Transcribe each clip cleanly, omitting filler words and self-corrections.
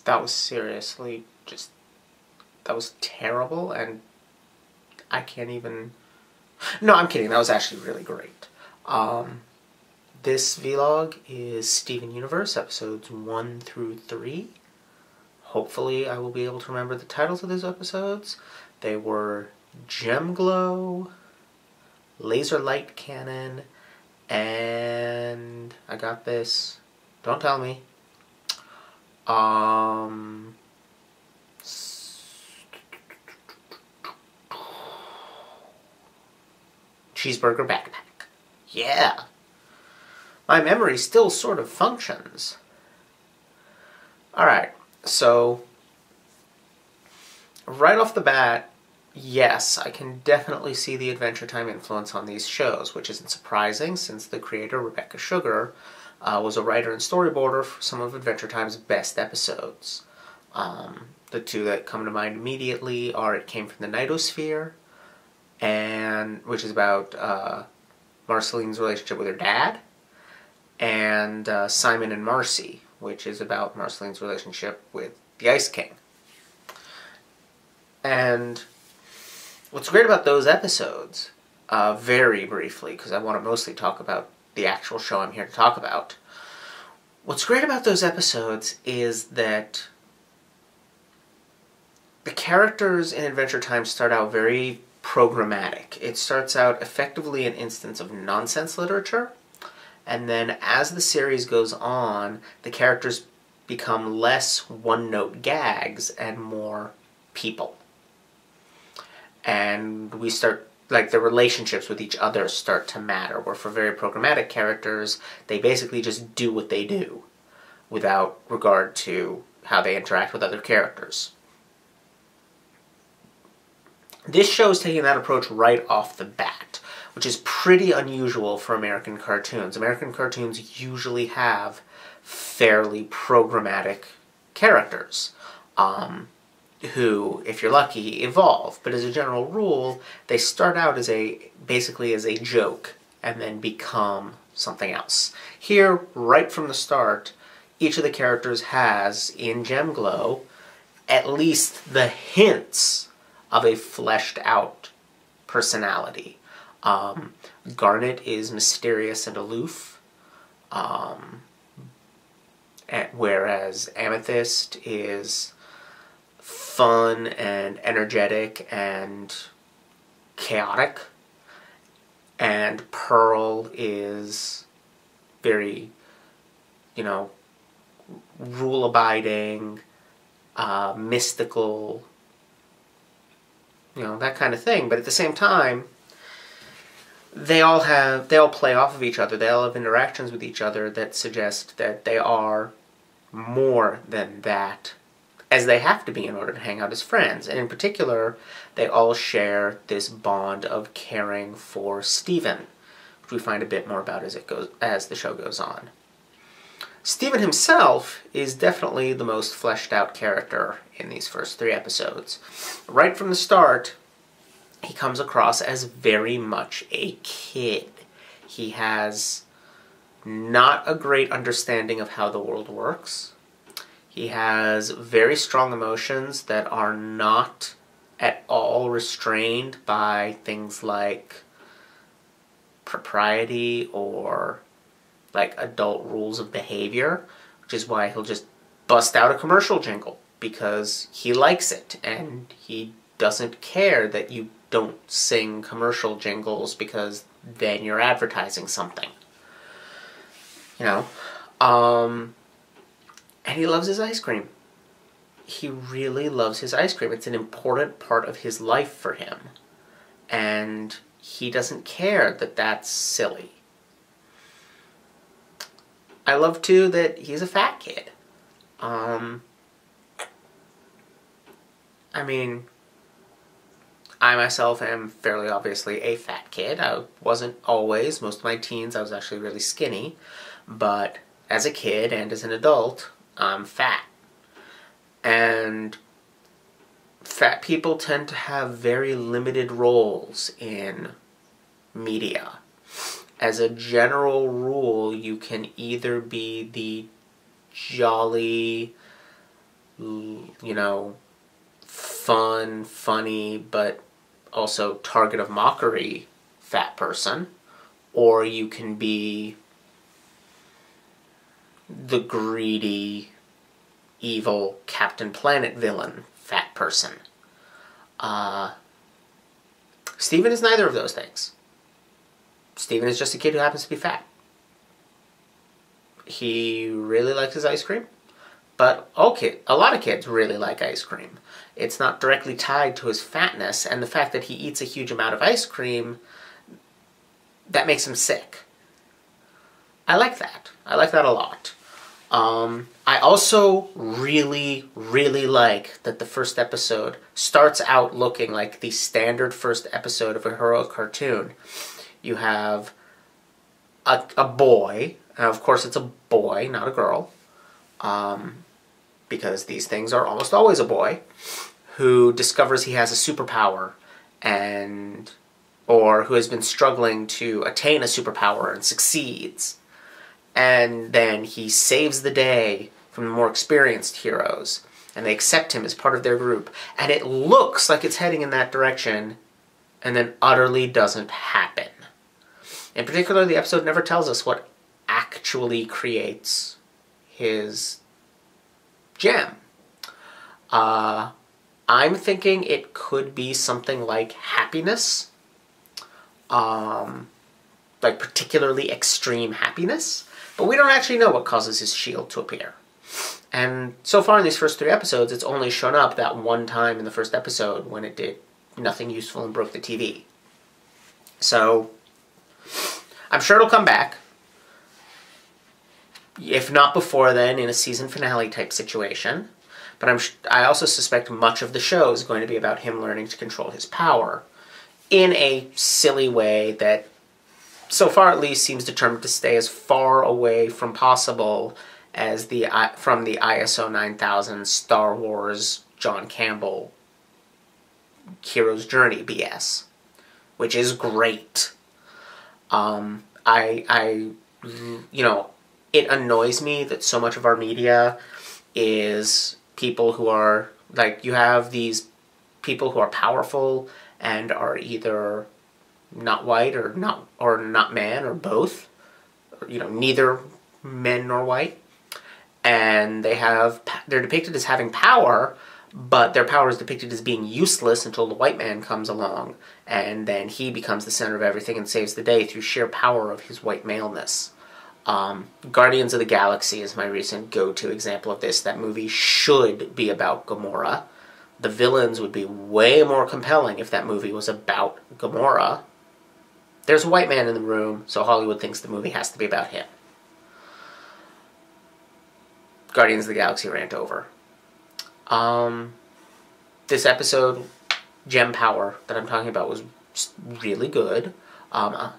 That was seriously just, that was terrible, and I can't even... No, I'm kidding. That was actually really great. This vlog is Steven Universe, episodes 1 through 3. Hopefully I will be able to remember the titles of those episodes. They were Gem Glow, Laser Light Cannon, and I got this. Don't tell me. Cheeseburger Backpack. Yeah. My memory still sort of functions. Alright, so right off the bat, yes, I can definitely see the Adventure Time influence on these shows, which isn't surprising since the creator, Rebecca Sugar, was a writer and storyboarder for some of Adventure Time's best episodes. The two that come to mind immediately are It Came from the Nightosphere, which is about Marceline's relationship with her dad, and Simon and Marcy, which is about Marceline's relationship with the Ice King. And what's great about those episodes, very briefly, because I want to mostly talk about the actual show I'm here to talk about. What's great about those episodes is that the characters in Adventure Time start out very programmatic. It starts out effectively an instance of nonsense literature, and then as the series goes on, the characters become less one-note gags and more people. And we start, like, the relationships with each other start to matter, where for very programmatic characters, they basically just do what they do without regard to how they interact with other characters. This show is taking that approach right off the bat, which is pretty unusual for American cartoons. American cartoons usually have fairly programmatic characters, who, if you're lucky, evolve. But as a general rule, they start out as basically as a joke and then become something else. Here, right from the start, each of the characters has, in Gem Glow, at least the hints of a fleshed out personality. Garnet is mysterious and aloof, whereas Amethyst is fun and energetic and chaotic, and Pearl is very, rule-abiding, mystical, that kind of thing. But at the same time, they all play off of each other. They all have interactions with each other that suggest that they are more than that, as they have to be in order to hang out as friends. And in particular, they all share this bond of caring for Steven, which we find a bit more about as the show goes on. Steven himself is definitely the most fleshed out character in these first 3 episodes. Right from the start, he comes across as very much a kid. He has not a great understanding of how the world works. He has very strong emotions that are not at all restrained by things like propriety or like adult rules of behavior, which is why he'll just bust out a commercial jingle because he likes it, and he doesn't care that you don't sing commercial jingles because then you're advertising something. And he loves his ice cream. He really loves his ice cream. It's an important part of his life for him. And he doesn't care that that's silly. I love, too, that he's a fat kid. I myself am fairly obviously a fat kid. I wasn't always. Most of my teens I was actually really skinny. But as a kid and as an adult, I'm fat. And fat people tend to have very limited roles in media. As a general rule, you can either be the jolly, funny, but also target of mockery fat person. Or you can be the greedy, evil Captain Planet villain fat person. Steven is neither of those things. Steven is just a kid who happens to be fat. He really likes his ice cream, but a lot of kids really like ice cream. It's not directly tied to his fatness, and the fact that he eats a huge amount of ice cream, that makes him sick. I like that. I like that a lot. I also really, really like that the first episode starts out looking like the standard first episode of a heroic cartoon. You have a boy, and of course it's a boy, not a girl, because these things are almost always a boy, who discovers he has a superpower, or who has been struggling to attain a superpower and succeeds. And then he saves the day from the more experienced heroes, and they accept him as part of their group. And it looks like it's heading in that direction, and then utterly doesn't happen. In particular, the episode never tells us what actually creates his gem. I'm thinking it could be something like happiness. Like particularly extreme happiness. But we don't actually know what causes his shield to appear. And so far in these first 3 episodes, it's only shown up that one time in the first episode when it did nothing useful and broke the TV. So, I'm sure it'll come back. If not before then, in a season finale type situation. But I also suspect much of the show is going to be about him learning to control his power in a silly way that, so far at least, seems determined to stay as far away from possible as from the ISO 9000 Star Wars John Campbell Hero's Journey BS, which is great. It annoys me that so much of our media is people who are, like, you have these people who are powerful and are either not white or not man or both, neither men nor white, and they're depicted as having power, but their power is depicted as being useless until the white man comes along, and then he becomes the center of everything and saves the day through sheer power of his white maleness. Guardians of the Galaxy is my recent go-to example of this. That movie should be about Gamora. The villains would be way more compelling if that movie was about Gamora. There's a white man in the room, so Hollywood thinks the movie has to be about him. Guardians of the Galaxy rant over. This episode, Gem Power, that I'm talking about was really good.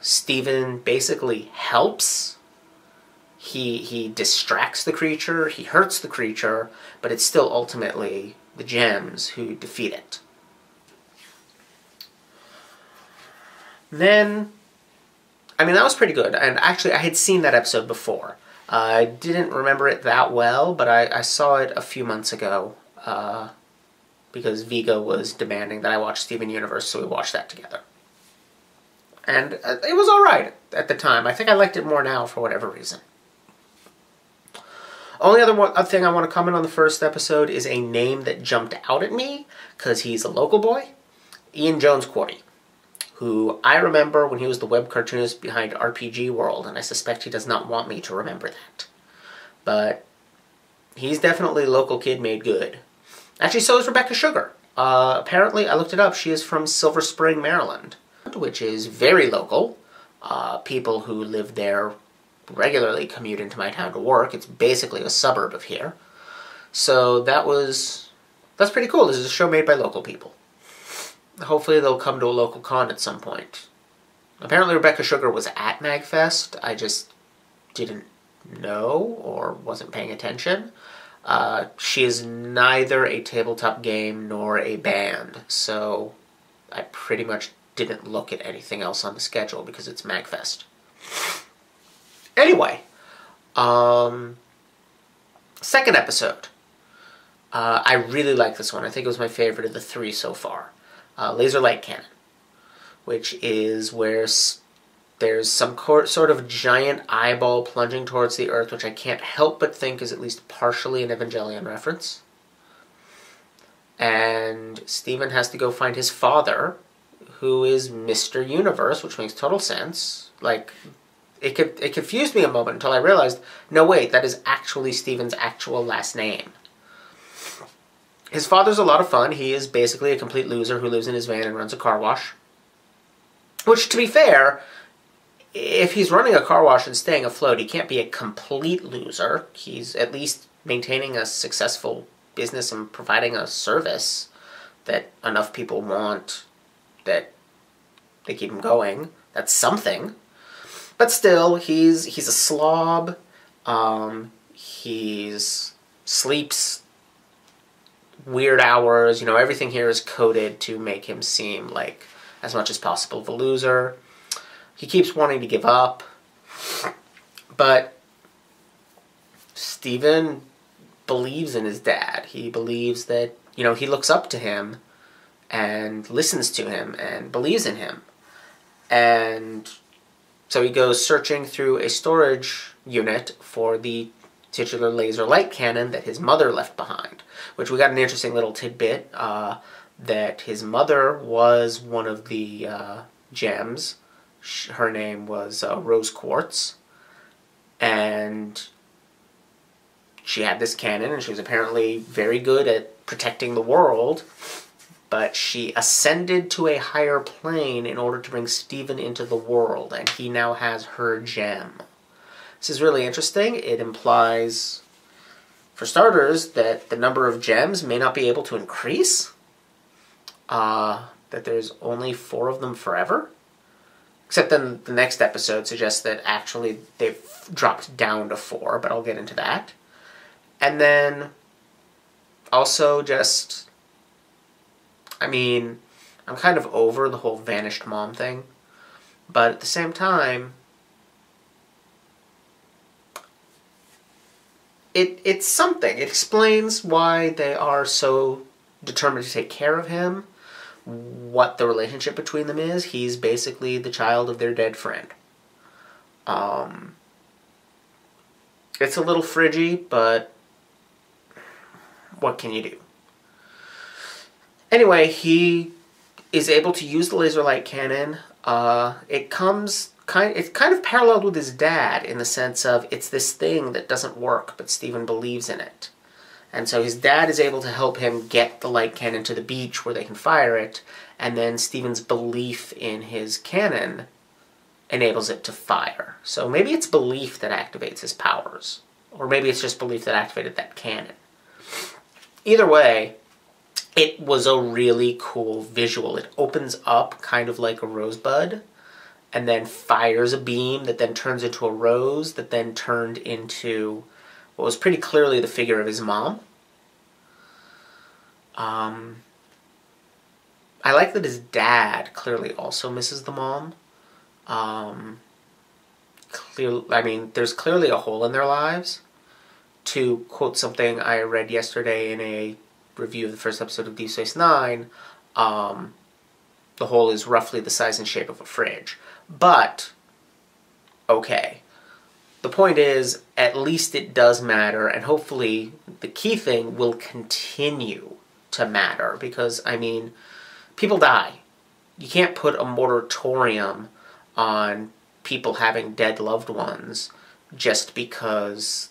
Steven basically helps. He distracts the creature, he hurts the creature, but it's still ultimately the gems who defeat it. Then, that was pretty good. And actually, I had seen that episode before. I didn't remember it that well, but I saw it a few months ago because Viga was demanding that I watch Steven Universe, so we watched that together. And it was alright at the time. I think I liked it more now for whatever reason. Only other thing I want to comment on the first episode is a name that jumped out at me, because he's a local boy, Ian Jones-Quartey, who I remember when he was the web cartoonist behind RPG World, and I suspect he does not want me to remember that. But he's definitely a local kid made good. Actually, so is Rebecca Sugar. Apparently, I looked it up, she is from Silver Spring, Maryland, which is very local. People who live there regularly commute into my town to work. It's basically a suburb of here. So that's pretty cool. This is a show made by local people. Hopefully they'll come to a local con at some point. Apparently Rebecca Sugar was at MagFest. I just didn't know or wasn't paying attention. She is neither a tabletop game nor a band, so I pretty much didn't look at anything else on the schedule because it's MagFest. Anyway, second episode. I really like this one. I think it was my favorite of the 3 so far. Laser light cannon, which is where there's some sort of giant eyeball plunging towards the Earth, which I can't help but think is at least partially an Evangelion reference. And Steven has to go find his father, who is Mr. Universe, which makes total sense. Like, it confused me a moment until I realized, no wait, that is actually Steven's actual last name. His father's a lot of fun. He is basically a complete loser who lives in his van and runs a car wash. Which, to be fair, if he's running a car wash and staying afloat, he can't be a complete loser. He's at least maintaining a successful business and providing a service that enough people want that they keep him going. That's something. But still, he's a slob. He sleeps weird hours. You know, everything here is coded to make him seem like, as much as possible, of a loser. He keeps wanting to give up. But Steven believes in his dad. He believes that, you know, he looks up to him and listens to him and believes in him. And so he goes searching through a storage unit for the titular laser light cannon that his mother left behind, which we got an interesting little tidbit that his mother was one of the gems. Her name was Rose Quartz, and she had this cannon, and she was apparently very good at protecting the world, but she ascended to a higher plane in order to bring Steven into the world, and he now has her gem. This is really interesting. It implies, for starters, that the number of gems may not be able to increase, that there's only 4 of them forever. Except then the next episode suggests that actually they've dropped down to 4, but I'll get into that. And then also just, I mean, I'm kind of over the whole vanished mom thing, but at the same time, it's something. It explains why they are so determined to take care of him, what the relationship between them is. He's basically the child of their dead friend. It's a little fridgy, but what can you do? Anyway, he is able to use the laser light cannon. It's kind of paralleled with his dad in the sense of it's this thing that doesn't work, but Steven believes in it. And so his dad is able to help him get the light cannon to the beach where they can fire it, and then Steven's belief in his cannon enables it to fire. So maybe it's belief that activates his powers, or maybe it's just belief that activated that cannon. Either way, it was a really cool visual. It opens up kind of like a rosebud, and then fires a beam that then turns into a rose that then turned into what was pretty clearly the figure of his mom. I like that his dad clearly also misses the mom. There's clearly a hole in their lives. To quote something I read yesterday in a review of the first episode of Deep Space Nine, the hole is roughly the size and shape of a fridge. But, okay. The point is, at least it does matter, and hopefully the key thing will continue to matter, because, I mean, people die. You can't put a moratorium on people having dead loved ones just because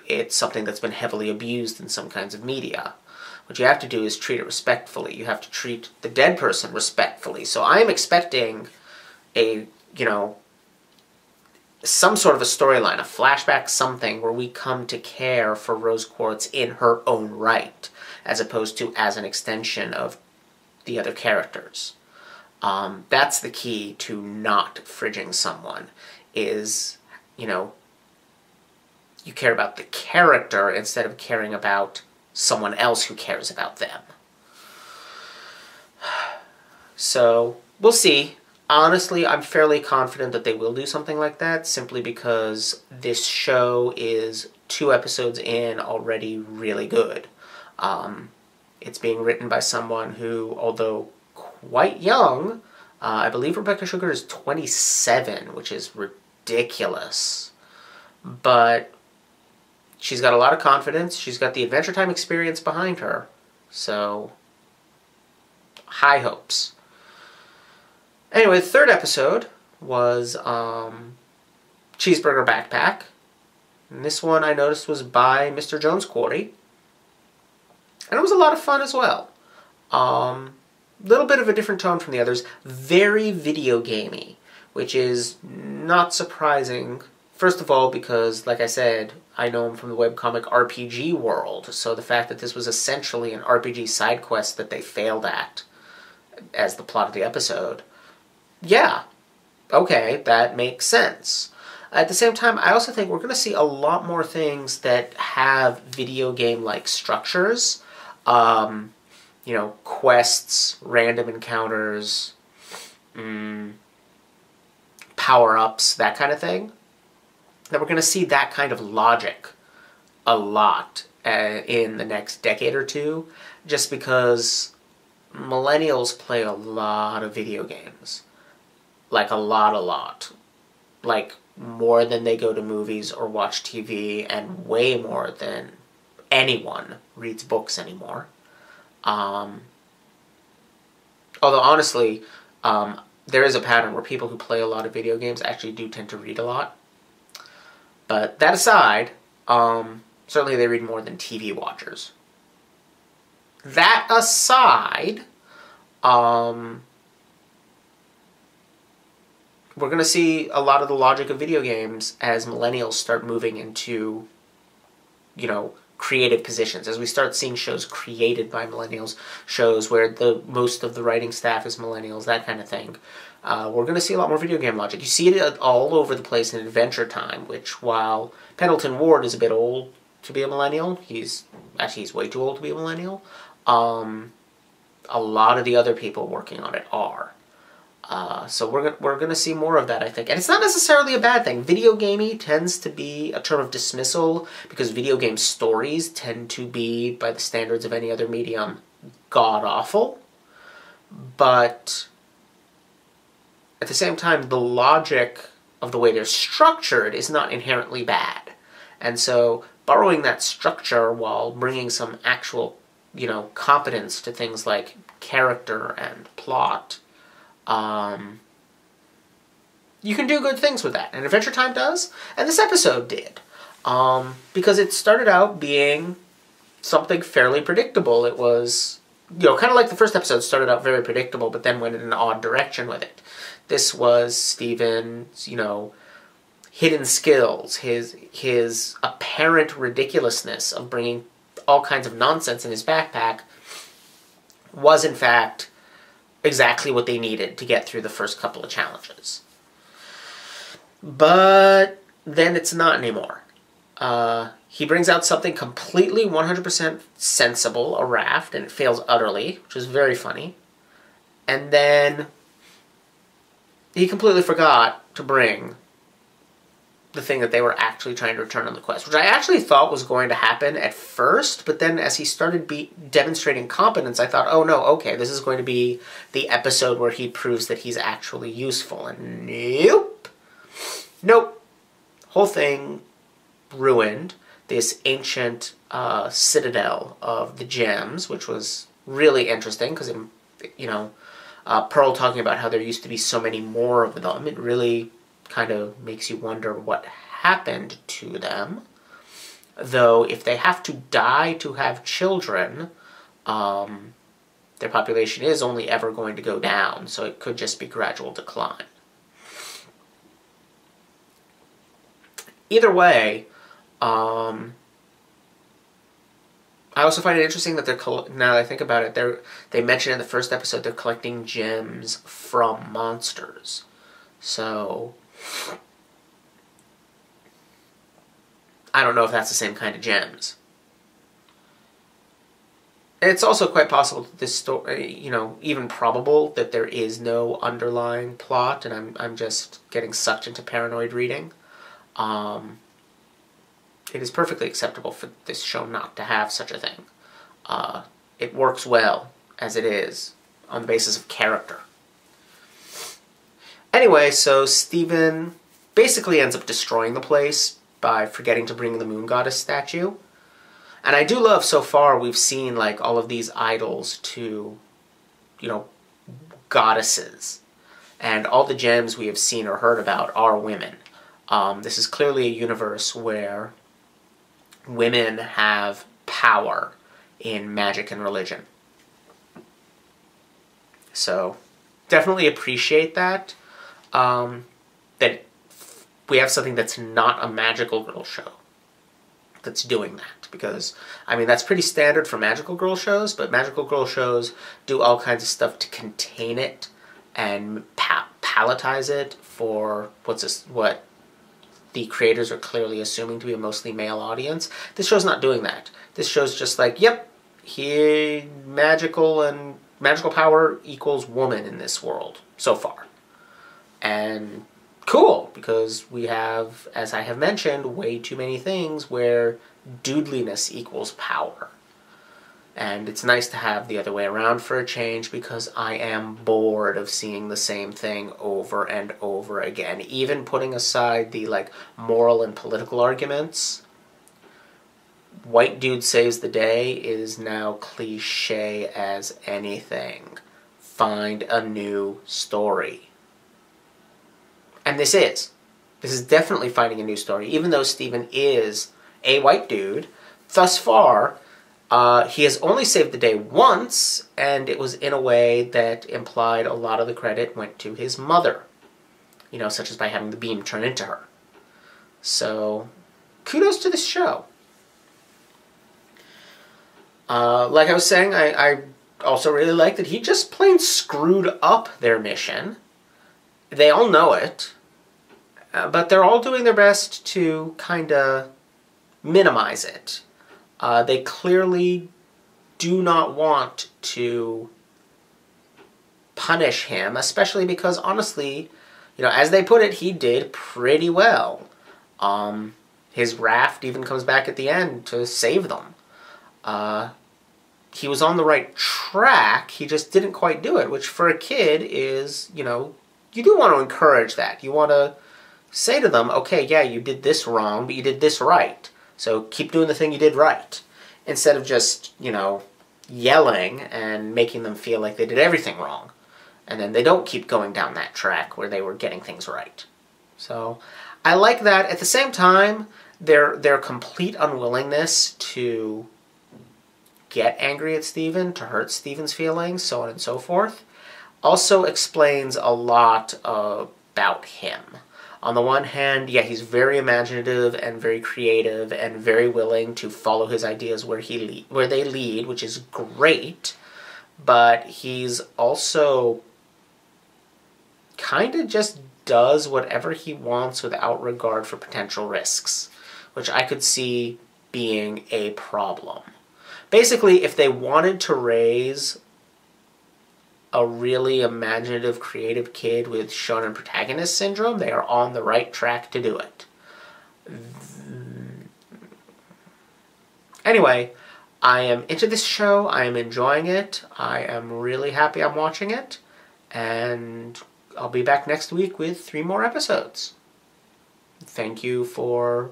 it's something that's been heavily abused in some kinds of media. What you have to do is treat it respectfully. You have to treat the dead person respectfully. So I'm expecting some sort of a storyline, a flashback, something where we come to care for Rose Quartz in her own right, as opposed to as an extension of the other characters. That's the key to not fridging someone, is, you care about the character instead of caring about someone else who cares about them. So, we'll see. Honestly, I'm fairly confident that they will do something like that, simply because this show is 2 episodes in, already really good. It's being written by someone who, although quite young, I believe Rebecca Sugar is 27, which is ridiculous. But she's got a lot of confidence. She's got the Adventure Time experience behind her. So, high hopes. Anyway, the 3rd episode was Cheeseburger Backpack. And this one I noticed was by Mr. Jones Quarry. And it was a lot of fun as well. Little bit of a different tone from the others. Very video gamey, which is not surprising. First of all, because, like I said, I know him from the webcomic RPG world, so the fact that this was essentially an RPG side quest that they failed at as the plot of the episode, yeah, okay, that makes sense. At the same time, I also think we're going to see a lot more things that have video game-like structures. You know, quests, random encounters, power-ups, that kind of thing. That we're going to see that kind of logic a lot in the next decade or two, just because millennials play a lot of video games. Like, a lot. Like, more than they go to movies or watch TV, and way more than anyone reads books anymore. Although, honestly, there is a pattern where people who play a lot of video games actually do tend to read a lot. But that aside, certainly they read more than TV watchers. That aside, we're going to see a lot of the logic of video games as millennials start moving into, you know, creative positions. As we start seeing shows created by millennials, shows where most of the writing staff is millennials, that kind of thing. We're going to see a lot more video game logic. You see it all over the place in Adventure Time, which, while Pendleton Ward is a bit old to be a millennial, he's way too old to be a millennial, a lot of the other people working on it are. So we're gonna see more of that, I think. And it's not necessarily a bad thing. Video gamey tends to be a term of dismissal because video game stories tend to be, by the standards of any other medium, god-awful. But at the same time, the logic of the way they're structured is not inherently bad. And so borrowing that structure while bringing some actual, you know, competence to things like character and plot, you can do good things with that. And Adventure Time does, and this episode did. Because it started out being something fairly predictable. It was, you know, kind of like the first episode started out very predictable, but then went in an odd direction with it. This was Steven's, you know, hidden skills, his apparent ridiculousness of bringing all kinds of nonsense in his backpack was, in fact, exactly what they needed to get through the first couple of challenges. But then it's not anymore. He brings out something completely 100% sensible, a raft, and it fails utterly, which is very funny. And then he completely forgot to bring the thing that they were actually trying to return on the quest, which I actually thought was going to happen at first, but then as he started demonstrating competence, I thought, oh no, okay, this is going to be the episode where he proves that he's actually useful, and nope. Nope. Whole thing ruined. This ancient citadel of the gems, which was really interesting, because, you know, Pearl talking about how there used to be so many more of them, it really kind of makes you wonder what happened to them. Though, if they have to die to have children, their population is only ever going to go down, so it could just be gradual decline. Either way, I also find it interesting that now that I think about it, they mentioned in the first episode they're collecting gems from monsters. So I don't know if that's the same kind of gems. And it's also quite possible that this story, you know, even probable that there is no underlying plot, and I'm just getting sucked into paranoid reading. It is perfectly acceptable for this show not to have such a thing. It works well as it is, on the basis of character. Anyway, so Steven basically ends up destroying the place by forgetting to bring the moon goddess statue. And I do love, so far, we've seen, like, all of these idols to, you know, goddesses. And all the gems we have seen or heard about are women. This is clearly a universe where women have power in magic and religion. So, definitely appreciate that. That we have something that's not a magical girl show that's doing that. Because, I mean, that's pretty standard for magical girl shows, but magical girl shows do all kinds of stuff to contain it and palletize it for what the creators are clearly assuming to be a mostly male audience. This show's not doing that. This show's just like, yep, here magical power equals woman in this world so far. And cool, because we have, as I have mentioned, way too many things where dudeliness equals power. And it's nice to have the other way around for a change, because I am bored of seeing the same thing over and over again. Even putting aside the, like, moral and political arguments, white dude saves the day is now cliche as anything. Find a new story. And this is. This is definitely finding a new story. Even though Steven is a white dude, thus far, he has only saved the day once, and it was in a way that implied a lot of the credit went to his mother. You know, such as by having the beam turn into her. So, kudos to this show. Like I was saying, I also really like that he just plain screwed up their mission. They all know it, but they're all doing their best to kind of minimize it. They clearly do not want to punish him, especially because, honestly, you know, as they put it, he did pretty well. His raft even comes back at the end to save them. He was on the right track, he just didn't quite do it, which for a kid is, you know, you do want to encourage that. You want to say to them, okay, yeah, you did this wrong, but you did this right. So keep doing the thing you did right. Instead of just, you know, yelling and making them feel like they did everything wrong. And then they don't keep going down that track where they were getting things right. So I like that. At the same time, their complete unwillingness to get angry at Steven, to hurt Steven's feelings, so on and so forth, also explains a lot about him. On the one hand, yeah, he's very imaginative and very creative and very willing to follow his ideas where they lead, which is great, but he's also kind of just does whatever he wants without regard for potential risks, which I could see being a problem. Basically, if they wanted to raise a really imaginative, creative kid with shonen protagonist syndrome, they are on the right track to do it. Anyway, I am into this show. I am enjoying it. I am really happy I'm watching it. And I'll be back next week with 3 more episodes. Thank you for,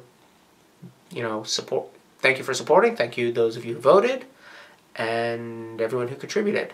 you know, support. Thank you for supporting. Thank you those of you who voted. And everyone who contributed.